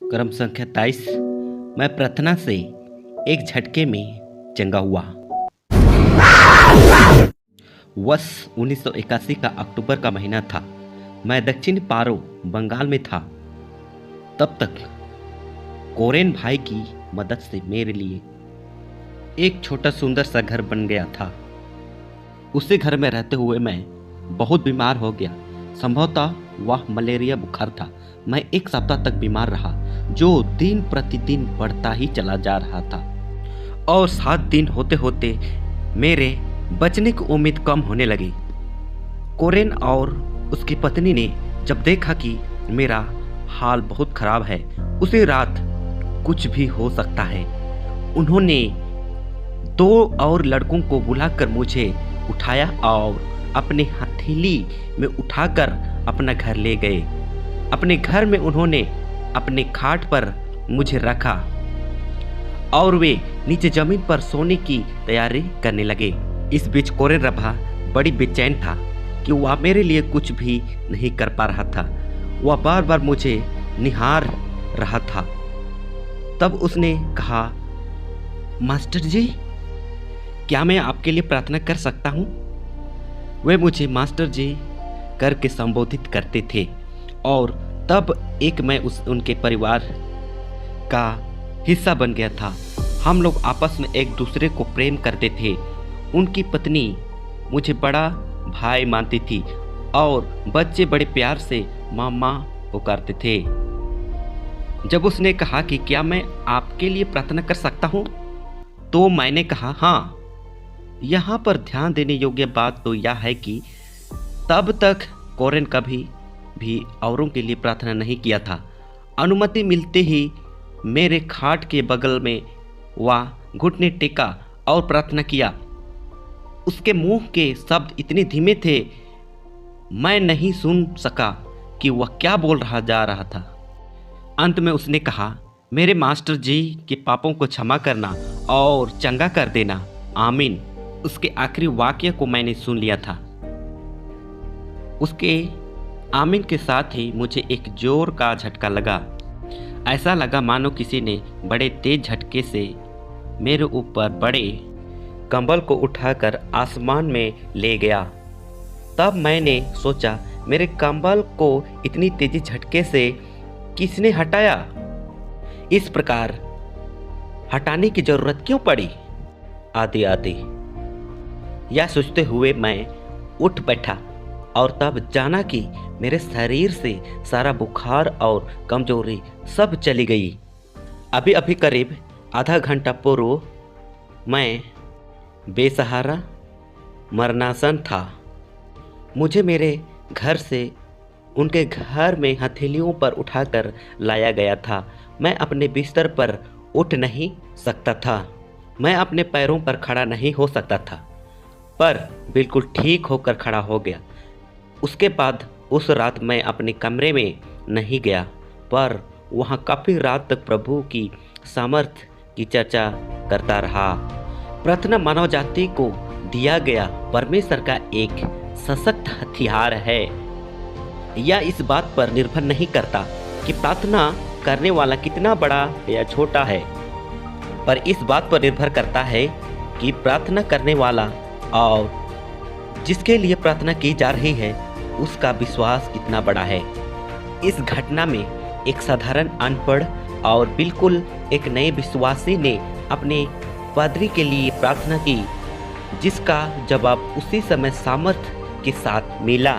क्रम संख्या 23। मैं प्रार्थना से एक झटके में चंगा हुआ। वर्ष 1981 का अक्टूबर का महीना था। मैं दक्षिणी पारो बंगाल में था। तब तक कोरेन भाई की मदद से मेरे लिए एक छोटा सुंदर सा घर बन गया था। उसी घर में रहते हुए मैं बहुत बीमार हो गया। संभवतः वह मलेरिया बुखार था। मैं एक सप्ताह तक बीमार रहा, जो दिन प्रतिदिन बढ़ता ही चला जा रहा था और 7 दिन होते होते मेरे बचने की उम्मीद कम होने लगी। कोरेन और उसकी पत्नी ने जब देखा कि मेरा हाल बहुत खराब है, उसी रात कुछ भी हो सकता है, उन्होंने 2 और लड़कों को बुलाकर मुझे उठाया और अपने हथेली में उठाकर अपना घर ले गए। अपने घर में उन्होंने अपने खाट पर मुझे रखा और वे नीचे जमीन पर सोने की तैयारी करने लगे। इस बीच कोरेन रभा बड़ी बेचैन था कि वह मेरे लिए कुछ भी नहीं कर पा रहा था। वह बार बार मुझे निहार रहा था। तब उसने कहा, मास्टर जी, क्या मैं आपके लिए प्रार्थना कर सकता हूँ? वे मुझे मास्टर जी करके संबोधित करते थे और तब एक मैं उनके परिवार का हिस्सा बन गया था। हम लोग आपस में एक दूसरे को प्रेम करते थे। उनकी पत्नी मुझे बड़ा भाई मानती थी और बच्चे बड़े प्यार से मामा पुकारते थे। जब उसने कहा कि क्या मैं आपके लिए प्रार्थना कर सकता हूँ, तो मैंने कहा हाँ। यहाँ पर ध्यान देने योग्य बात तो यह है कि तब तक कोरेन कभी भी औरों के लिए प्रार्थना नहीं किया था। अनुमति मिलते ही मेरे खाट के बगल में वह घुटने टेका और प्रार्थना किया। उसके मुंह के शब्द इतने धीमे थे, मैं नहीं सुन सका कि वह क्या बोल रहा था। अंत में उसने कहा, मेरे मास्टर जी के पापों को क्षमा करना और चंगा कर देना, आमीन। उसके आखिरी वाक्य को मैंने सुन लिया था। उसके आमीन के साथ ही मुझे एक जोर का झटका लगा। ऐसा लगा मानो किसी ने बड़े तेज झटके से मेरे ऊपर बड़े कंबल को उठाकर आसमान में ले गया। तब मैंने सोचा, मेरे कंबल को इतनी तेजी झटके से किसने हटाया? इस प्रकार हटाने की जरूरत क्यों पड़ी? आदि आदि। यह सोचते हुए मैं उठ बैठा और तब जाना कि मेरे शरीर से सारा बुखार और कमजोरी सब चली गई। अभी अभी करीब आधा घंटा पूर्व मैं बेसहारा मरणासन था। मुझे मेरे घर से उनके घर में हथेलियों पर उठाकर लाया गया था। मैं अपने बिस्तर पर उठ नहीं सकता था। मैं अपने पैरों पर खड़ा नहीं हो सकता था, पर बिल्कुल ठीक होकर खड़ा हो गया। उसके बाद उस रात मैं अपने कमरे में नहीं गया, पर वहाँ काफ़ी रात तक प्रभु की सामर्थ्य की चर्चा करता रहा। प्रार्थना मानव जाति को दिया गया परमेश्वर का एक सशक्त हथियार है। यह इस बात पर निर्भर नहीं करता कि प्रार्थना करने वाला कितना बड़ा या छोटा है, पर इस बात पर निर्भर करता है कि प्रार्थना करने वाला और जिसके लिए प्रार्थना की जा रही है उसका विश्वास कितना बड़ा है। इस घटना में एक साधारण अनपढ़ और बिल्कुल एक नए विश्वासी ने अपने पादरी के लिए प्रार्थना की, जिसका जवाब उसी समय सामर्थ्य के साथ मिला।